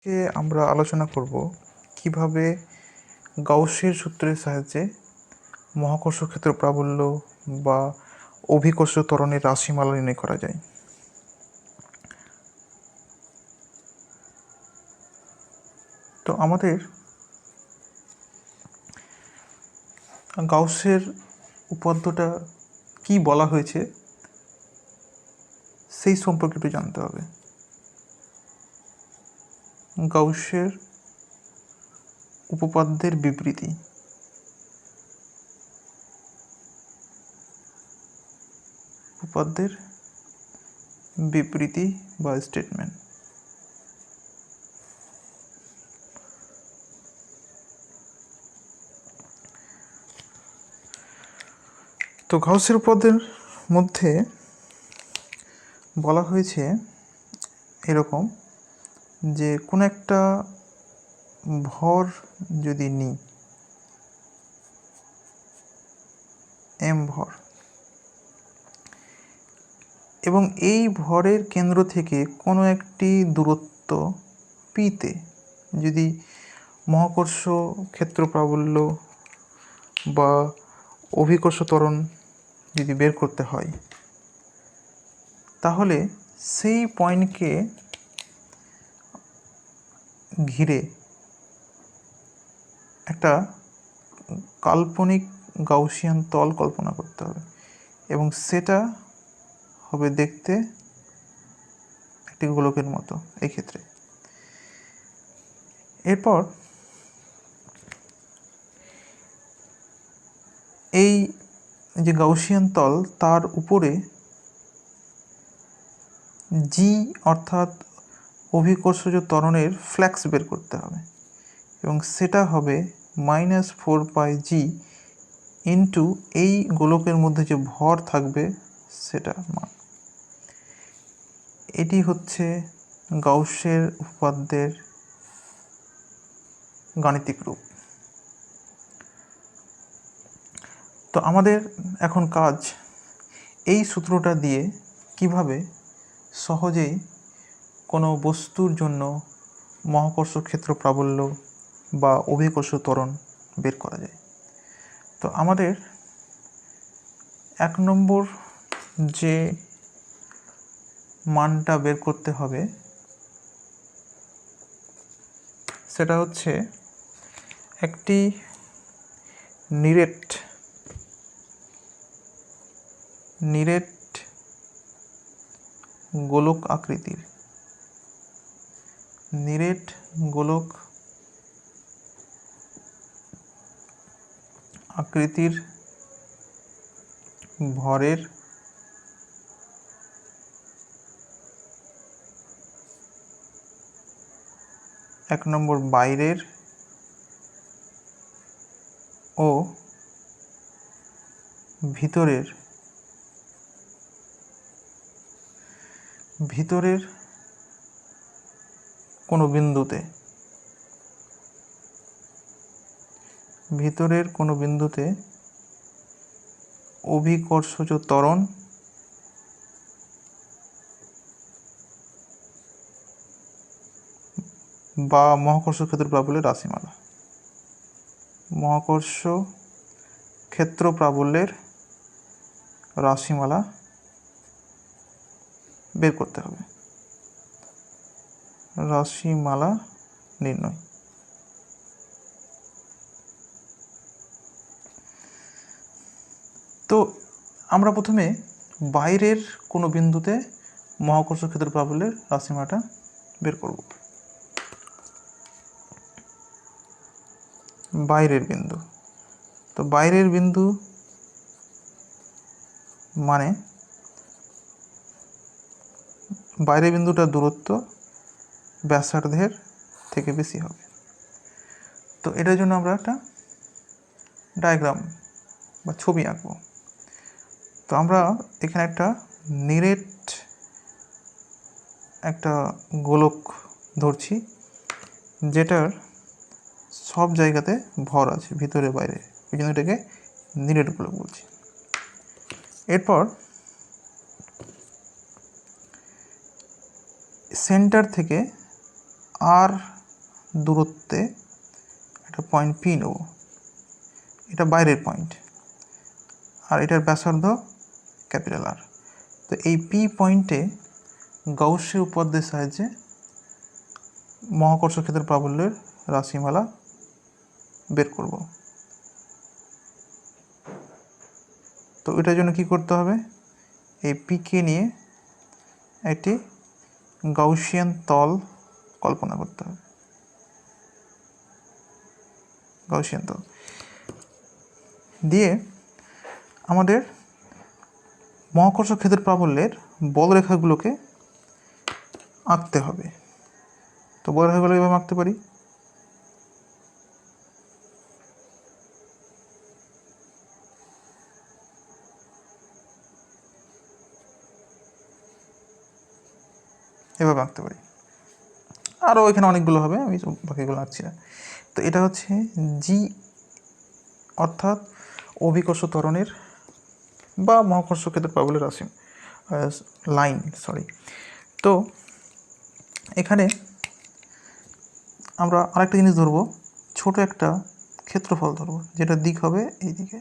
আজকে আমরা আলোচনা করব কিভাবে গাউসের সূত্রের সাহায্যে মহাকর্ষ ক্ষেত্র প্রাবল্য বা অভিকর্ষ ত্বরণের রাশিমালা নির্ণয় করা যায়। তো আমাদের গাউসের উপপাদ্যটা কি বলা হয়েছে সেই সম্পর্কে একটু জানতে হবে। গাউসের উপপাদ্যের বিবৃতি। উপপাদ্যের বিবৃতি বা স্টেটমেন্ট। তো গাউসের উপপাদ্যের মধ্যে বলা হয়েছে এরকম যে কোনো একটা ভর যদি নিই, এম ভর, এবং এই ভরের কেন্দ্র থেকে কোনো একটি দূরত্ব পিতে যদি মহাকর্ষ ক্ষেত্র প্রাবল্য বা অভিকর্ষ ত্বরণ যদি বের করতে হয়, তাহলে সেই পয়েন্টকে ঘিরে একটা কাল্পনিক গাউসিয়ান তল কল্পনা করতে হবে এবং সেটা হবে দেখতে একটি গোলকের মতো এই ক্ষেত্রে। এরপর এই যে গাউসিয়ান তল, তার উপরে জি অর্থাৎ অভিকর্ষজ ত্বরণের ফ্ল্যাক্স বের করতে হবে এবং সেটা হবে -4πg ইন্টু এই গোলকের মধ্যে যে ভর থাকবে সেটা মান। এটি হচ্ছে গাউসের উপপাদ্যের গাণিতিক রূপ। তো আমাদের এখন কাজ এই সূত্রটা দিয়ে কিভাবে সহজেই কোনো বস্তুর জন্য মহাকর্ষ ক্ষেত্র প্রাবল্য বা অভিকর্ষ ত্বরণ বের করা যায়। তো আমাদের 1 নম্বর যে মানটা বের করতে হবে সেটা হচ্ছে একটি নিরেট গোলক আকৃতির ভরের এক নম্বর বাইরের ও ভিতরের কোনো বিন্দুতে অভিকর্ষজ ত্বরণ বা মহাকর্ষ ক্ষেত্র প্রাবল্যের রাশিমালা, মহাকর্ষ ক্ষেত্র প্রাবল্যের রাশিমালা বের করতে হবে, রাশিমালা নির্ণয়। তো আমরা প্রথমে বাইরের কোনো বিন্দুতে মহাকর্ষ ক্ষেত্র প্রাবল্যের রাশিমালাটা বের করব। বাইরের বিন্দু, তো বাইরের বিন্দু মানে বাইরের বিন্দুটার দূরত্ব ব্যাসার্ধের থেকে বেশি হবে। তো এটার জন্য আমরা একটা ডায়াগ্রাম বা ছবি আঁকবো। তো আমরা এখানে একটা নিরেট একটা গোলক ধরছি যেটার সব জায়গাতে ভর আছে, ভিতরে বাইরে, ওই জন্য এটাকে নিরেট গোলক বলছি। এরপর সেন্টার থেকে আর দূরত্বে একটা পয়েন্ট পি নেব, এটা বাইরের পয়েন্ট, আর এটার ব্যাসার্ধ ক্যাপিটাল আর। তো এই পি পয়েন্টে গাউসের উপপাদ্যের সাহায্যে মহাকর্ষ ক্ষেত্রের প্রাবল্যের রাশিমালা বের করব। তো এটার জন্য কি করতে হবে, এই পিকে নিয়ে একটি গাউসিয়ান তল কল্পনা করতে হবে, গাউসিয়ান তল দিয়ে আমাদের মহাকর্ষ ক্ষেত্রের প্রাবল্যের বলরেখাগুলোকে আঁকতে হবে। তো বলরেখাগুলো এভাবে আঁকতে পারি, এভাবে আঁকতে পারি, আরও এখানে অনেকগুলো হবে, আমি বাকিগুলো আঁকছি না। তো এটা হচ্ছে জি, অর্থাৎ অভিকর্ষ ত্বরণের বা মহাকর্ষ ক্ষেত্রের প্রাবল্যের রাশি লাইন, তো এখানে আমরা আরেকটা জিনিস ধরবো, ছোট একটা ক্ষেত্রফল ধরবো, যেটার দিক হবে এইদিকে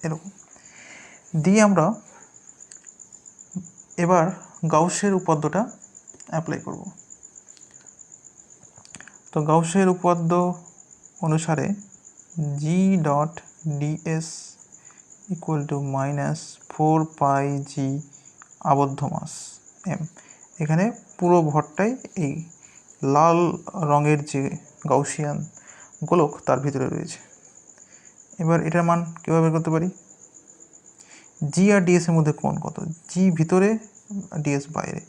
এরকম দিয়ে আমরা এবার গাউসের উপপাদ্যটা অ্যাপ্লাই করব। তো গাউসের উপপাদ্য অনুসারে G dot DS equal to -4πg আবদ্ধ মাস এম। এখানে পুরো ভরটাই এই লাল রঙের যে গাউসিয়ান গোলক তার ভিতরে রয়েছে। এবার এটার মান কীভাবে বের করতে পারি, জি আর ডিএস এর মধ্যে কোণ কত, জি ভিতরে ডিএস বাইরে,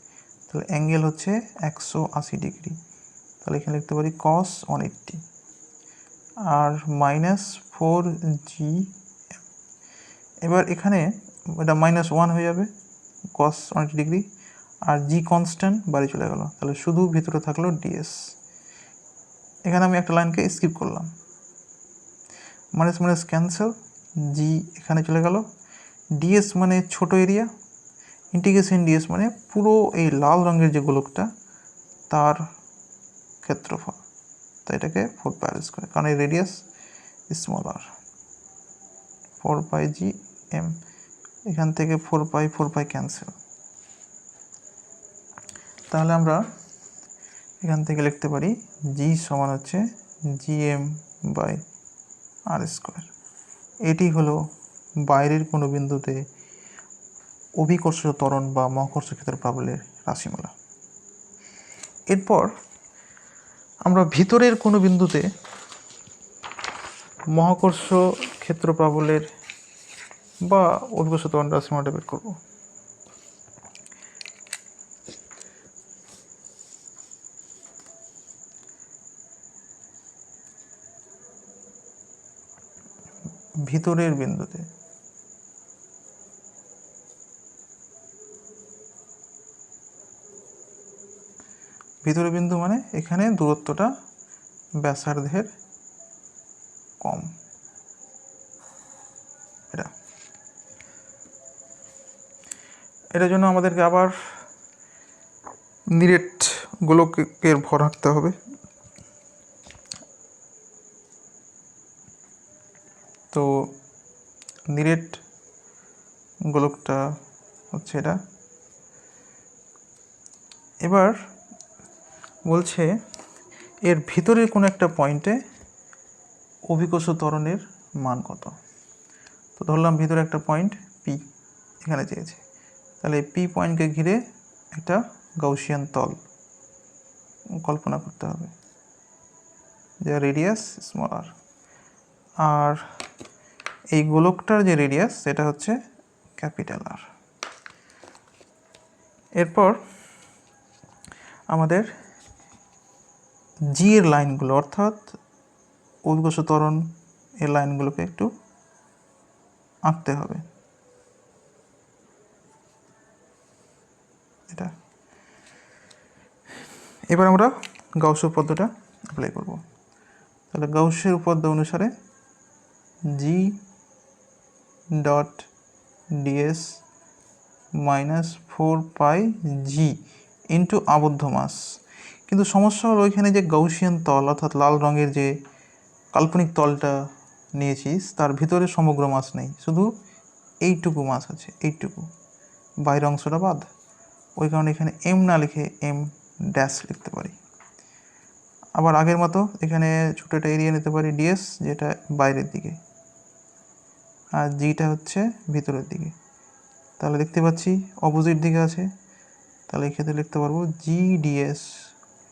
তাহলে অ্যাঙ্গেল হচ্ছে 180 ডিগ্রি, তাহলে এখানে লিখতে পারি cos 180 আর -4g। এবার এখানে এটা -1 হয়ে যাবে cos 180 ডিগ্রি, আর জি কনস্ট্যান্ট বাড়ি চলে গেল, তাহলে শুধু ভিতরে থাকলো ডিএস। এখানে আমি একটা লাইনকে স্কিপ করলাম, মাইনাস মাইনাস ক্যান্সেল, জি এখানে চলে গেল, ডিএস মানে ছোট এরিয়া, ইন্টিগ্রেশন ডিএস মানে পুরো এই লাল রঙের যে গোলকটা তার ক্ষেত্রফল, তাই এটাকে 4πr করে, কারণ এই রেডিয়াস স্মল আর, 4πg এম, এখান থেকে 4π ক্যান্সেল, তাহলে আমরা এখান থেকে লিখতে পারি জি সমান হচ্ছে gm/r²। এটি হলো বাইরের কোনো বিন্দুতে অভিকর্ষ ত্বরণ বা মহাকর্ষ ক্ষেত্রের প্রাবল্যের রাশিমালা। এরপর আমরা ভিতরের কোনো বিন্দুতে মহাকর্ষ ক্ষেত্র প্রাবল্যের বা অভিকর্ষ ত্বরণ রাশিমালাটা বের করব। ভিতরের বিন্দুতে ভিতরের বিন্দু মানে এখানে দূরত্বটা ব্যাসার্ধের কম, এটার জন্য আমাদেরকে আবার নিরেট গোলকের ভর আঁকতে হবে। তো নিরেট গোলকটা হচ্ছে এটা। এবার বলছে এর ভিতরের কোনো একটা পয়েন্টে অভিকর্ষ ত্বরণের মান কত। তো ধরলাম ভিতরে একটা পয়েন্ট পি এখানে চেয়েছে, তাহলে পি পয়েন্টকে ঘিরে একটা গাউসিয়ান তল কল্পনা করতে হবে, যার রেডিয়াস স্মল আর, আর এই গোলকটার যে রেডিয়াস সেটা হচ্ছে ক্যাপিটাল আর। এরপর আমাদের জি এর লাইনগুলো অর্থাৎ অভিকর্ষ ত্বরণ এর লাইনগুলোকে একটু আঁকতে হবে। এটা এবার আমরা গাউসের উপপাদ্যটা অ্যাপ্লাই করব। তাহলে গাউসের উপপাদ্য অনুসারে G dot DS -4πg into আবদ্ধ মাস, কিন্তু সমস্যা হলো ওইখানে যে গাউসিয়ান তল অর্থাৎ লাল রঙের যে কাল্পনিক তলটা নিয়েছিস তার ভিতরে সমগ্র মাস নেই, শুধু এইটুকু মাস আছে, এইটুকু, বাইরের অংশটা বাদ। ওই কারণে এখানে এম না লিখে এম ড্যাশ লিখতে পারি। আবার আগের মতো এখানে ছোটো একটা এরিয়া নিতে পারি ডিএস, যেটা বাইরের দিকে, আর জিটা হচ্ছে ভিতরের দিকে। তাহলে দেখতে পাচ্ছি অপোজিট দিকে আছে, তাহলে এক্ষেত্রে লিখতে পারবো জি ডিএস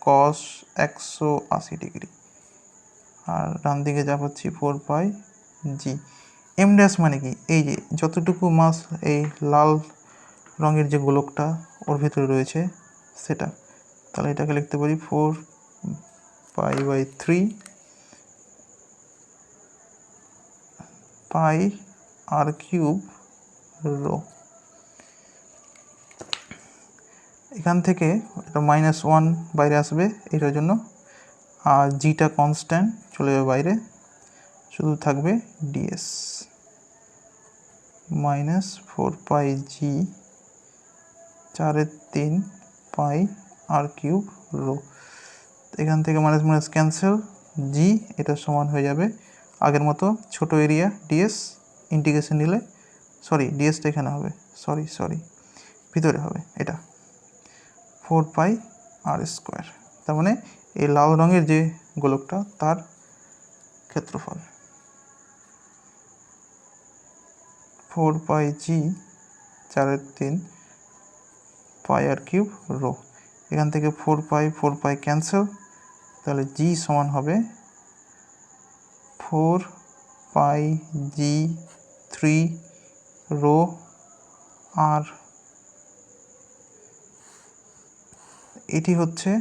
কস 180 ডিগ্রি, আর ডান দিকে যা পাচ্ছি 4 পাই জি। এম ড্যাশ মানে কি, এই যে যতটুকু মাস এই লাল রঙের যে গোলকটা ওর ভিতরে রয়েছে সেটা, তাহলে এটাকে লিখতে পারি 4 পাই/3 পাই আর কিউব রো। এখান থেকে এটা -1 বাইরে আসবে এটার জন্য, আর জিটা কনস্ট্যান্ট চলে যাবে বাইরে, শুধু থাকবে ডিএস -4 পাই/জি 4/3 পাই আর কিউব রো। এখান থেকে মাইনাস মাইনাস ক্যান্সেল, জি এটা সমান হয়ে যাবে আগের মতো ছোট এরিয়া ডিএস, ইন্টিগ্রেশন নিলে সরি ডিএসটা এখানে হবে, সরি ভিতরে হবে এটা 4 পাই/r²। তার মানে এই লাল রঙের যে গোলকটা তার ক্ষেত্রফল 4 পাই/জি 4/3 পাই আর কিউব রো। এখান থেকে 4 পাই ক্যান্সেল, তাহলে জি সমান হবে 4 পাই/জি 3 রো আর। এটি হচ্ছে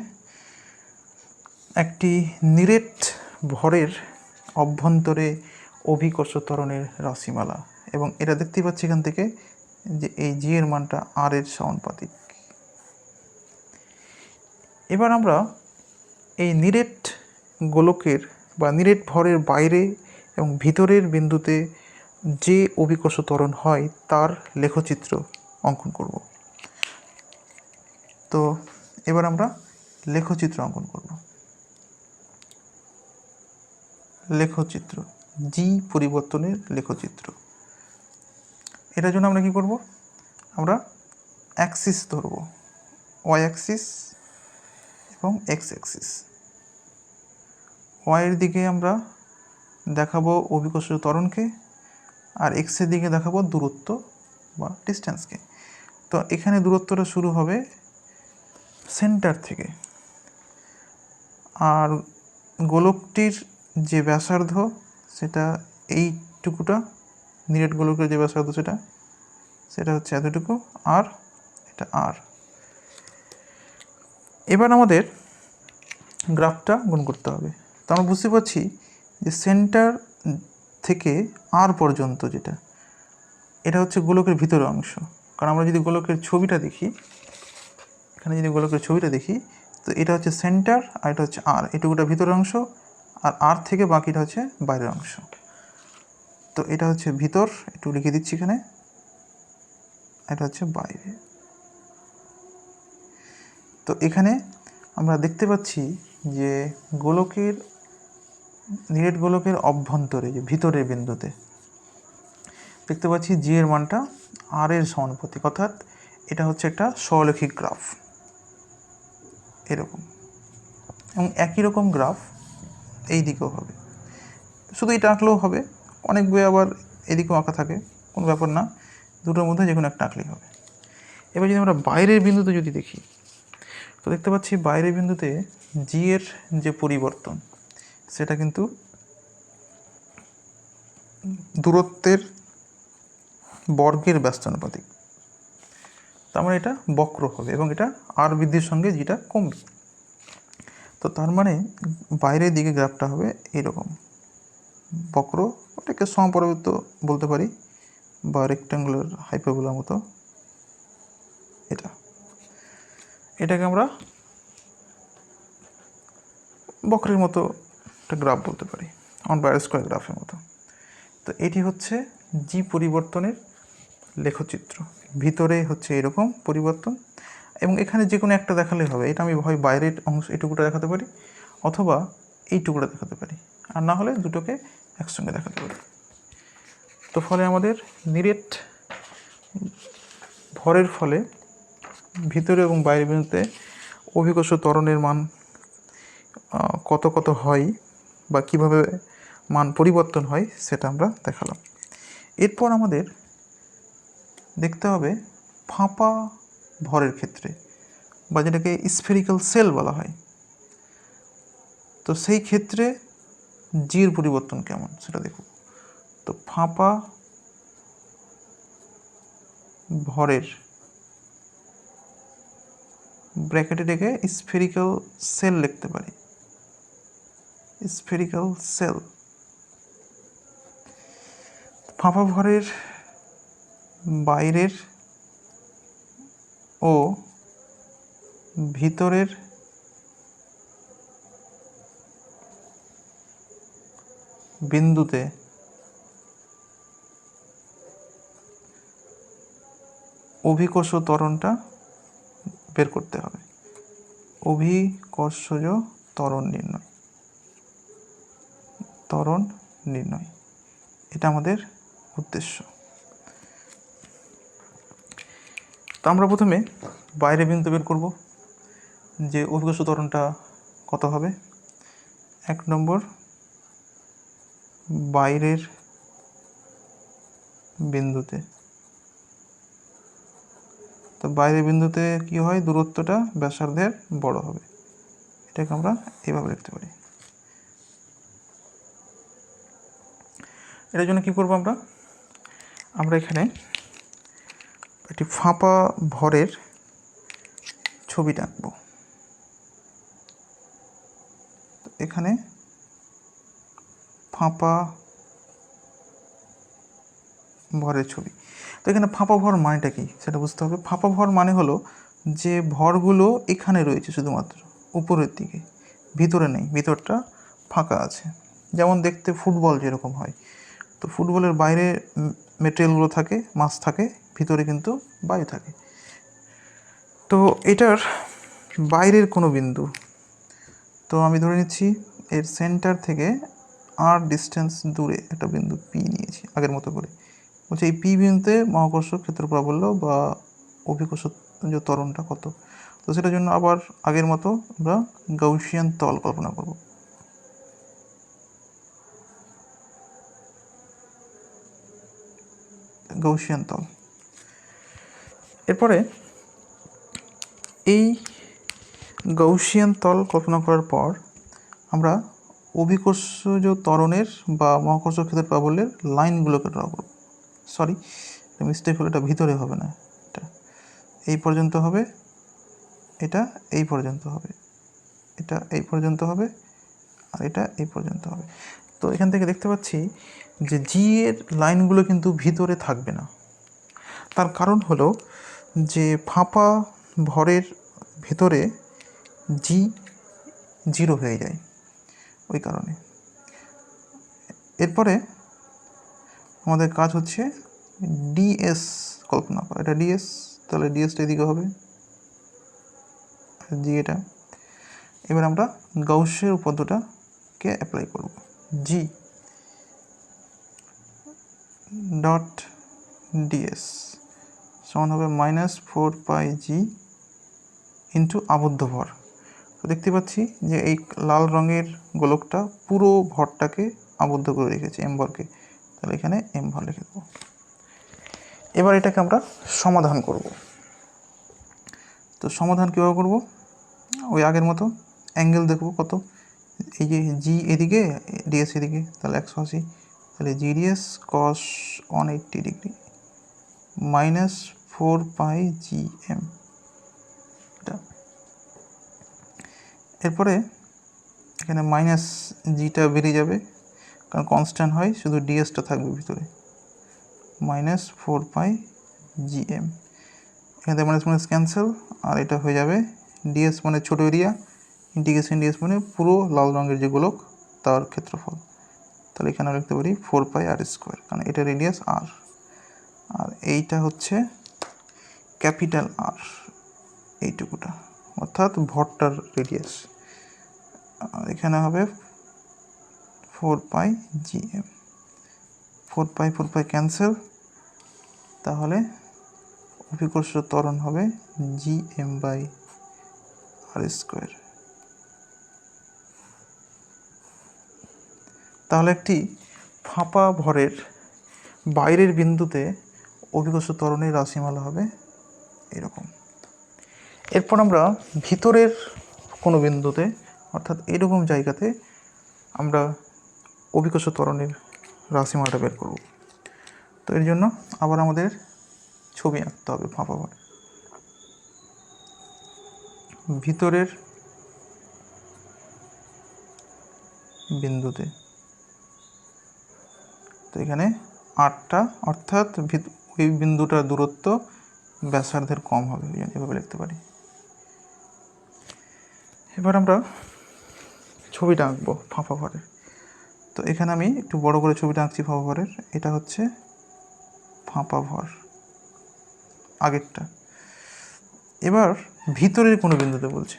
একটি নিরেট ভরের অভ্যন্তরে অভিকর্ষ ত্বরণের রাশিমালা, এবং এটা দেখতে পাচ্ছি এখান থেকে যে এই জি এর মানটা আর এর সমানুপাতিক। এবার আমরা এই নিরেট গোলকের বা নিরেট ভরের বাইরে এবং ভিতরের বিন্দুতে যে অভিকর্ষ ত্বরণ হয় তার লেখচিত্র অঙ্কন করব। তো এবার আমরা লেখচিত্র অঙ্কন করব। লেখচিত্র, জি পরিবর্তনের লেখচিত্র। এটার জন্য আমরা কি করব, আমরা অ্যাক্সিস ধরব, ওয়াই অ্যাক্সিস এবং এক্স অ্যাক্সিস। ওয়াইয়ের দিকে আমরা দেখাবো অভিকর্ষ ত্বরণকে, আর এক্সের দিকে দেখাবো দূরত্ব বা ডিস্টেন্সকে। তো এখানে দূরত্বটা শুরু হবে সেন্টার থেকে, আর গোলকটির যে ব্যাসার্ধ সেটা এইটুকুটা, নিরেট গোলকের যে ব্যাসার্ধ সেটা হচ্ছে এতটুকু, আর এটা আর। এবার আমাদের গ্রাফটা গুণ করতে হবে। তো আমরা বুঝতে পারছি যে সেন্টার থেকে আর পর্যন্ত যেটা, এটা হচ্ছে গোলকের ভিতরের অংশ। কারণ আমরা যদি গোলকের ছবিটা দেখি, এখানে যদি গোলকের ছবিটা দেখি, তো এটা হচ্ছে সেন্টার আর এটা হচ্ছে আর, এটুকুটা ভিতরের অংশ, আর আর থেকে বাকিটা হচ্ছে বাইরের অংশ। তো এটা হচ্ছে ভিতর, একটু লিখে দিচ্ছি এখানে, এটা হচ্ছে বাইরে। তো এখানে আমরা দেখতে পাচ্ছি যে গোলকের, নিরেট গোলকের অভ্যন্তরে যে ভিতরের বিন্দুতে দেখতে পাচ্ছি জি এর মানটা আর এর সমানুপাতিক, অর্থাৎ এটা হচ্ছে একটা সরলরৈখিক গ্রাফ এরকম, এবং একই রকম গ্রাফ এই দিকেও হবে। শুধু এটা আঁকলেও হবে, অনেক বই আবার এদিকেও আঁকা থাকে, কোনো ব্যাপার না, দুটোর মধ্যে যে কোনো একটা আঁকলেই হবে। এবার যদি আমরা বাইরের বিন্দুতে যদি দেখি, তো দেখতে পাচ্ছি বাইরের বিন্দুতে জি এর যে পরিবর্তন সেটা কিন্তু দূরত্বের বর্গের ব্যস্তানুপাতিক। তার মানে এটা বক্র হবে এবং এটা আর বৃদ্ধির সঙ্গে যেটা কমবে। তো তার মানে বাইরের দিকে গ্রাফটা হবে এরকম বক্র, ওটাকে সমপরিবৃত্ত বলতে পারি বা রেক্ট্যাঙ্গুলার হাইপারবোলার মতো। এটাকে আমরা বক্রের মতো একটা গ্রাফ বলতে পারি, অন বাই স্কোয়ার গ্রাফের মতো। তো এটি হচ্ছে জি পরিবর্তনের লেখচিত্র। ভিতরে হচ্ছে এরকম পরিবর্তন, এবং এখানে যে কোনো একটা দেখালেই হবে। এটা আমি হয় বাইরের অংশ এইটুকুটা দেখাতে পারি, অথবা এইটুকুটা দেখাতে পারি, আর না হলে দুটোকে একসঙ্গে দেখাতে পারি। তো ফলে আমাদের নিরেট ভরের ফলে ভিতরে এবং বাইরের বিন্দুতে অভিকর্ষ ত্বরণের মান কত কত হয় বা কিভাবে মান পরিবর্তন হয় সেটা আমরা দেখালাম। এরপর আমাদের দেখতে হবে ফাঁপা ভরের ক্ষেত্রে, বা যেটাকে স্ফেরিক্যাল সেল বলা হয়, তো সেই ক্ষেত্রে জির পরিবর্তন কেমন সেটা দেখব। তো ফাঁপা ভরের ব্র্যাকেটে রেখে স্ফেরিক্যাল সেল লিখতে পারি। স্ফেরিক্যাল সেল, ফাঁপা ভরের বাইরের ও ভিতরের বিন্দুতে অভিকর্ষ ত্বরণটা বের করতে হবে। অভিকর্ষজ ত্বরণ নির্ণয়, এটা আমাদের উদ্দেশ্য। তো আমরা প্রথমে বাইরে বিন্দু বের করব যে অভিকর্ষ ত্বরণটা কত হবে। 1 নম্বর, বাইরের বিন্দুতে। তো বাইরের বিন্দুতে কি হয়, দূরত্বটা ব্যাসার্ধের বড় হবে। এটাকে আমরা এভাবে লিখতে পারি। এটার জন্য কি করব, আমরা এখানে একটি ফাঁপা ভরের ছবিটা আঁকবো। এখানে ফাঁপা ভরের ছবি। তো এখানে ফাঁপা ভর মানেটা কি সেটা বুঝতে হবে। ফাঁপা ভর মানে হলো যে ভরগুলো এখানে রয়েছে শুধুমাত্র উপরের দিকে, ভিতরে নেই, ভিতরটা ফাঁকা আছে। যেমন দেখতে ফুটবল যেরকম হয়, তো ফুটবলের বাইরে মেটেরিয়ালগুলো থাকে, মাছ থাকে, ভিতরে কিন্তু বায়ু থাকে। তো এটার বাইরের কোনো বিন্দু, তো আমি ধরে নিচ্ছি এর সেন্টার থেকে আর ডিস্টেন্স দূরে একটা বিন্দু পি নিয়েছি আগের মতো করে। বলছে এই পি বিন্দুতে মহাকর্ষ ক্ষেত্র প্রাবল্য বা অভিকর্ষ যে ত্বরণটা কত। তো সেটার জন্য আবার আগের মতো আমরা গাউসিয়ান তল কল্পনা করব। গাউসিয়ান তল। এরপরে এই গাউসিয়ান তল কল্পনা করার পর আমরা অভিকর্ষজ ত্বরণের বা মহাকর্ষ ক্ষেত্র প্রাবল্যের লাইনগুলোকে ড্র করব। সরি, মিস্টেক হলো, এটা ভিতরে হবে না, এটা এই পর্যন্ত হবে, এটা এই পর্যন্ত হবে, এটা এই পর্যন্ত হবে, আর এটা এই পর্যন্ত হবে। তো এখান থেকে দেখতে পাচ্ছি যে জি এর লাইনগুলো কিন্তু ভিতরে থাকবে না। তার কারণ হলো যে ফাঁপা ভরের ভেতরে জি 0 হয়ে যায়, ওই কারণে। এরপরে আমাদের কাজ হচ্ছে ডিএস কল্পনা করা। এটা ডিএস, তাহলে ডিএসটা এদিকে হবে, জি এটা। এবার আমরা গাউসের উপপাদ্যটাকে অ্যাপ্লাই করব। জি ডট ডিএস সমান হবে -4πg ইন্টু আবদ্ধ ভর। তো দেখতে পাচ্ছি যে এই লাল রঙের গোলকটা পুরো ভরটাকে আবদ্ধ করে রেখেছে, এম ভরকে, তাহলে এখানে এম ভর লিখে দেবো। এবার এটাকে আমরা সমাধান করব। তো সমাধান কীভাবে করব, ওই আগের মতো অ্যাঙ্গেল দেখব কত, এই যে জি এদিকে, ডিএস এদিকে, তাহলে 180, তাহলে জিডিএস কস 180 ডিগ্রি -4πgm। এটা এরপরে এখানে মাইনাস জিটা বেরিয়ে যাবে, কারণ কনস্ট্যান্ট হয়, শুধু ডিএসটা থাকবে ভিতরে, -4πgm। এখানে মাইনাস মাইনাস ক্যান্সেল, আর এটা হয়ে যাবে ডিএস মানে ছোটো এরিয়া, ইন্টিগ্রেশন ডিএস মানে পুরো লাল রঙের যে গোলক তার ক্ষেত্রফল। তাহলে এখানে লিখতে পারি 4πr², কারণ এটা রেডিয়াস আর, আর এইটা হচ্ছে ক্যাপিটাল আর, এইটুকুটা, অর্থাৎ ভরটার রেডিয়াস। আর এখানে হবে 4 পাই GM, 4 পাই ক্যান্সেল, তাহলে অভিকর্ষীয় ত্বরণ হবে GM/r²। তাহলে একটি ফাঁপা ভরের বাইরের বিন্দুতে অভিকর্ষীয় ত্বরণের রাশিমালা হবে এরকম। এরপর আমরা ভিতরের কোনো বিন্দুতে, অর্থাৎ এরকম জায়গাতে আমরা অভিকর্ষীয় ত্বরণের রাশিমালাটা বের করব। তো এর জন্য আবার আমাদের ছবি আঁকতে হবে ফাঁপা ভর। ভিতরের বিন্দুতে, তো এখানে 8টা, অর্থাৎ ওই বিন্দুটার দূরত্ব ব্যাসার্ধের কম হবে, এভাবে লিখতে পারি। এবার আমরা ছবিটা আঁকবো ফাঁপা ভরের। তো এখানে আমি একটু বড় করে ছবিটা আঁকছি ফাঁপা ভরের। এটা হচ্ছে ফাঁপা ভর আগেরটা। এবার ভিতরের কোনো বিন্দুতে বলছে,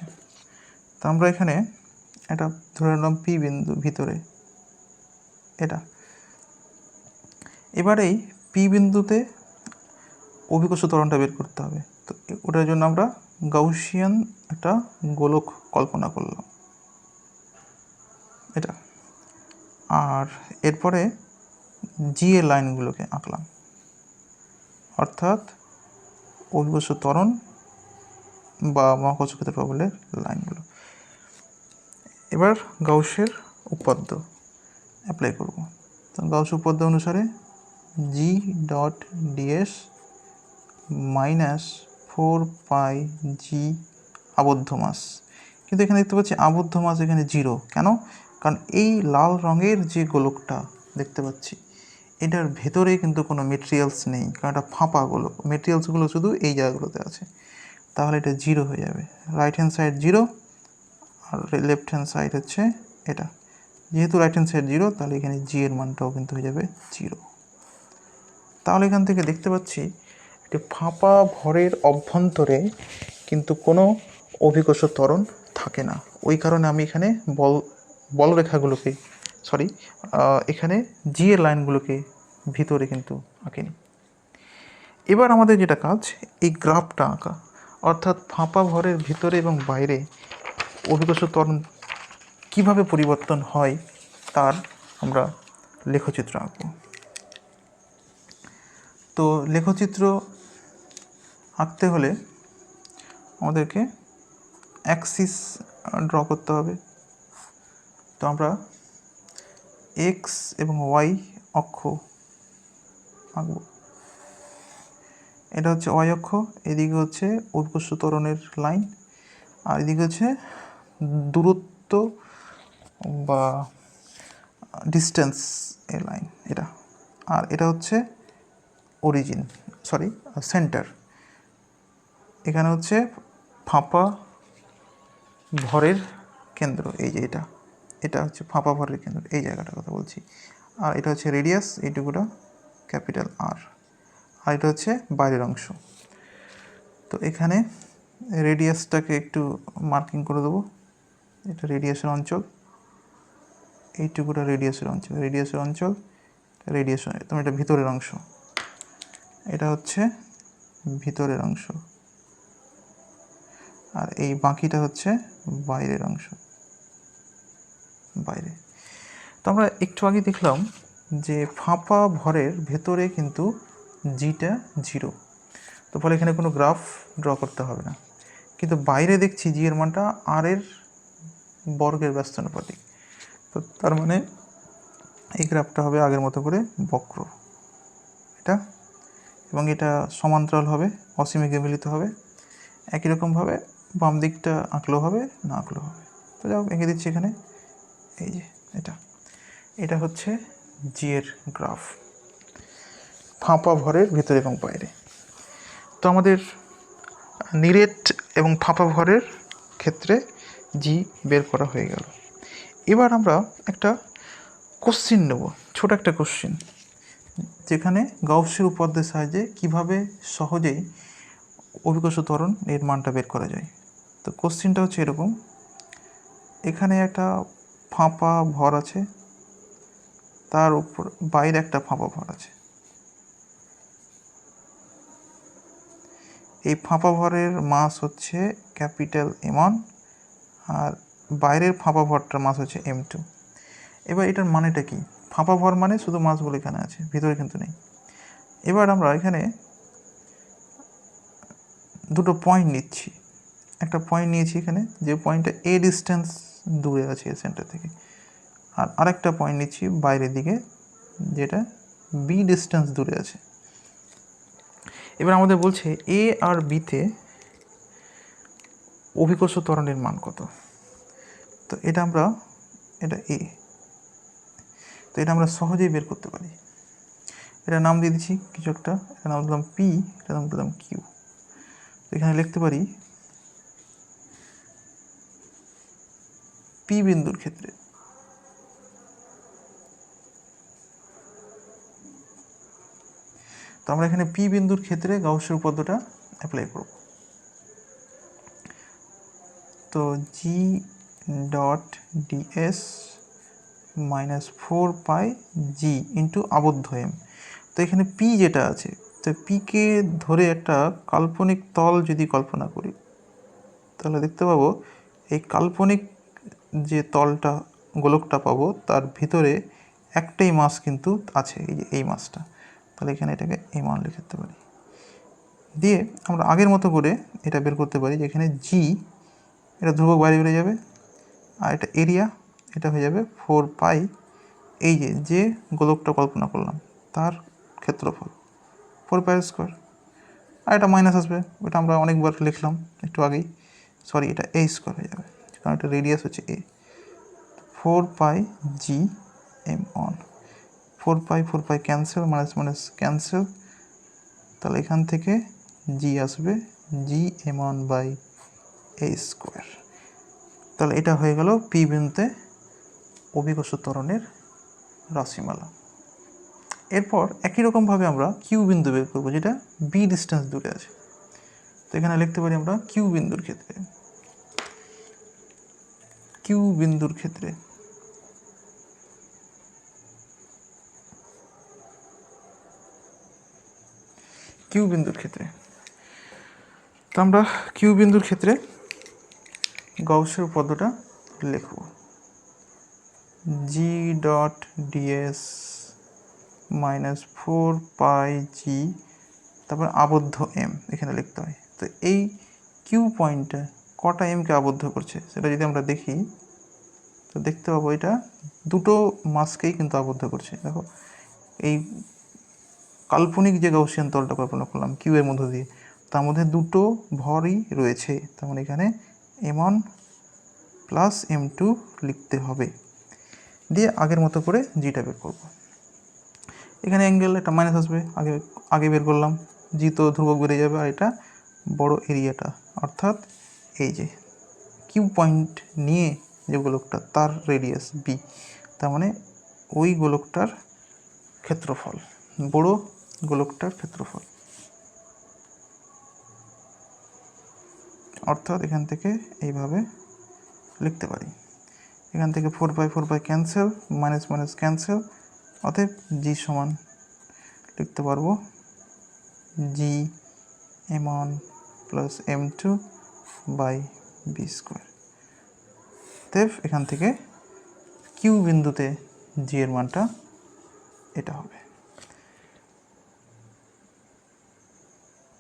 তো আমরা এখানে এটা ধরে নিলাম পি বিন্দু ভিতরে, এটা। এবার এই পি বিন্দুতে অভিকর্ষীয় ত্বরণটা বের করতে হবে। তো ওটার জন্য আমরা গাউসিয়ান একটা গোলক কল্পনা করলাম, এটা। আর এরপরে জি এর লাইনগুলোকে আঁকলাম, অর্থাৎ অভিকর্ষীয় ত্বরণ বা মহাকর্ষ ক্ষেত্র প্রবলের লাইনগুলো। এবার গাউসের উপপাদ্য অ্যাপ্লাই করব। তো গাউস উপপাদ্য অনুসারে G.ds -4πg আবদ্ধ মাস। কিন্তু এখানে দেখতে পাচ্ছি আবদ্ধ মাস এখানে 0, কেন? কারণ এই লাল রঙের যে গোলকটা দেখতে পাচ্ছি, এটার ভেতরে কিন্তু কোনো মেটেরিয়ালস নেই, কারণ এটা ফাঁপা গোলক। মেটেরিয়ালসগুলো শুধু এই জায়গাগুলোতে আছে, তাহলে এটা 0 হয়ে যাবে। রাইট হ্যান্ড সাইড 0 আর লেফট হ্যান্ড সাইড হচ্ছে এটা। যেহেতু রাইট হ্যান্ড সাইড 0, তাহলে এখানে জি এর মানটাও কিন্তু হয়ে যাবে 0। তাহলে এখান থেকে দেখতে পাচ্ছি একটি ফাঁপা ভরের অভ্যন্তরে কিন্তু কোনো অভিকর্ষ ত্বরণ থাকে না। ওই কারণে আমি এখানে বলরেখাগুলোকে এখানে জি এর লাইনগুলোকে ভিতরে কিন্তু আঁকিনি। এবার আমাদের যেটা কাজ, এই গ্রাফটা আঁকা, অর্থাৎ ফাঁপা ভরের ভিতরে এবং বাইরে অভিকর্ষ ত্বরণ কীভাবে পরিবর্তন হয় তার আমরা লেখচিত্র আঁকব। তো লেখচিত্র আঁকতে হলে আমাদেরকে অ্যাক্সিস ড্র করতে হবে। তো আমরা এক্স এবং ওয়াই অক্ষ আঁকব। এটা হচ্ছে ওয়াই অক্ষ, এদিকে হচ্ছে অভিকর্ষ ত্বরণের লাইন, আর এদিকে হচ্ছে দূরত্ব বা ডিস্টেন্স এর লাইন, এটা। আর এটা হচ্ছে সেন্টার। এখানে হচ্ছে ফাঁপা ভরের কেন্দ্র, এই যে এটা হচ্ছে ফাঁপা ভরের কেন্দ্র, এই জায়গাটার কথা বলছি। আর এটা হচ্ছে রেডিয়াস, এইটুকুটা ক্যাপিটাল আর। আর এটা হচ্ছে বাইরের অংশ। তো এখানে রেডিয়াসটাকে একটু মার্কিং করে দেবো, এটা রেডিয়াসের অঞ্চল, এইটুকুটা রেডিয়াসের অঞ্চল, তোমার এটা ভিতরের অংশ, এটা হচ্ছে ভিতরের অংশ, আর এই বাকিটা হচ্ছে বাইরের অংশ, বাইরে। তো আমরা একটু আগে দেখলাম যে ফাঁপা ভরের ভেতরে কিন্তু জিটা 0, তো ফলে এখানে কোনো গ্রাফ ড্র করতে হবে না। কিন্তু বাইরে দেখছি জি এর মানটা আর এর বর্গের ব্যস্তানুপাতিক। তো তার মানে এই গ্রাফটা হবে আগের মতো করে বক্র, এটা, এবং এটা সমান্তরাল হবে, অসীমে মিলিত হবে। একই রকমভাবে বাম দিকটা আঁকলেও হবে, না আঁকলেও হবে। তো যাও এঁকে দিচ্ছি এখানে, এই যে এটা হচ্ছে জি এর গ্রাফ, ফাঁপা ভরের ভিতরে এবং বাইরে। তো আমাদের নিরেট এবং ফাঁপা ভরের ক্ষেত্রে জি বের করা হয়ে গেল। এবার আমরা একটা কোশ্চিন নেব, ছোট একটা কোশ্চিন, যেখানে গাউসের উপপাদ্যের সাহায্যে কিভাবে সহজেই অভিকর্ষ ত্বরণ এর মানটা বের করা যায়। তো কোশ্চেনটা হচ্ছে এরকম, এখানে একটা ফাঁপা ভর আছে, তার উপর বাইরে একটা ফাঁপা ভর আছে। এই ফাঁপা ভরের মাস হচ্ছে ক্যাপিটাল M1 আর বাইরের ফাঁপা ভরটার মাস হচ্ছে M2। এবার এটার মানেটা কি? ফাঁপা ভর মানে শুধু মাসগুলো এখানে আছে, ভিতরে কিন্তু নেই। এবার আমরা এখানে দুটো পয়েন্ট নিচ্ছি। একটা পয়েন্ট নিয়েছি এখানে, যে পয়েন্টটা a ডিস্টেন্স দূরে আছে এর সেন্টার থেকে, আর আরেকটা পয়েন্ট নিচ্ছি বাইরের দিকে, যেটা b ডিস্টেন্স দূরে আছে। এবার আমাদের বলছে a আর b তে অভিকর্ষ ত্বরণের মান কত। তো এটা a, তো এটা আমরা সহজেই বের করতে পারি। এটা নাম দিয়ে দিচ্ছি কিছু একটা, এটা নাম দিলাম p, এটা নাম দিলাম q। এখানে লিখতে পারি p বিন্দুর ক্ষেত্রে তো আমরা এখানে p বিন্দুর ক্ষেত্রে গাউসের উপপাদ্যটা অ্যাপ্লাই করব। তো g dot ds minus 4 π g into আবদ্ধ m। তো এখানে p যেটা আছে, তো পিকে ধরে একটা কাল্পনিক তল যদি কল্পনা করি, তাহলে দেখতে পাবো এই কাল্পনিক যে তলটা, গোলকটা পাবো, তার ভিতরে একটাই মাস কিন্তু আছে, এই যে এই মাসটা। তাহলে এখানে এটাকে M1 লিখতে পারি। দিয়ে আমরা আগের মতো করে এটা বের করতে পারি, যেখানে g এটা ধ্রুবক বাইরে বেরিয়ে যাবে, আর এটা এরিয়া, এটা হয়ে যাবে 4 π এই যে গোলকটা কল্পনা করলাম তার ক্ষেত্রফল 4 π স্কোয়ার। আর এটা মাইনাস আসবে, ওটা আমরা অনেকবার লিখলাম একটু আগেই, সরি এটা a স্কোয়ার হয়ে যাবে, কারণ এটা রেডিয়াস হচ্ছে a। 4 π g M1, 4 π cancel, minus minus cancel, তাহলে এখান থেকে g আসবে g M1 by a square. তাহলে এটা হয়ে গেল p বিন্দুতে অভিকর্ষ ত্বরণের রাশিমালা। এরপর একই রকমভাবে আমরা কিউ বিন্দু বের করবো, যেটা b ডিস্টেন্স দূরে আছে। তো এখানে লিখতে পারি আমরা কিউ বিন্দুর ক্ষেত্রে কিউ বিন্দুর ক্ষেত্রে তো আমরা কিউ বিন্দুর ক্ষেত্রে গাউসের উপপাদ্যটা লিখব। g dot ds minus 4 π g, তারপর আবদ্ধ m এখানে লিখতে হয়। তো এই কিউ পয়েন্টটা কটা এমকে আবদ্ধ করছে সেটা যদি আমরা দেখি, তো দেখতে পাবো এটা দুটো মাসকেই কিন্তু আবদ্ধ করছে। দেখো এই কাল্পনিক যে গাউসিয়ান তলটা কল্পনা করলাম কিউ এর মধ্য দিয়ে, তার মধ্যে দুটো ভরই রয়েছে, তার মানে এখানে M1 প্লাস M2 লিখতে হবে। দিয়ে আগের মতো করে জিটা বের করব। এখানে অ্যাঙ্গেল এটা মাইনাস আসবে, আগে বের করলাম, জি তো ধ্রুবক বেড়ে যাবে, আর এটা বড় এরিয়াটা, অর্থাৎ এই যে কিউ পয়েন্ট নিয়ে যে গোলকটা তার রেডিয়াস b, তার মানে ওই গোলকটার ক্ষেত্রফল, বড় গোলকটার ক্ষেত্রফল। অর্থাৎ এখান থেকে এইভাবে লিখতে পারি, এখান থেকে 4 π ক্যান্সেল, মাইনাস মাইনাস ক্যান্সেল, অতএব জি সমান লিখতে পারবো g M1 plus M2 by b square. অতএব এখান থেকে কিউ বিন্দুতে জি এর মানটা এটা হবে।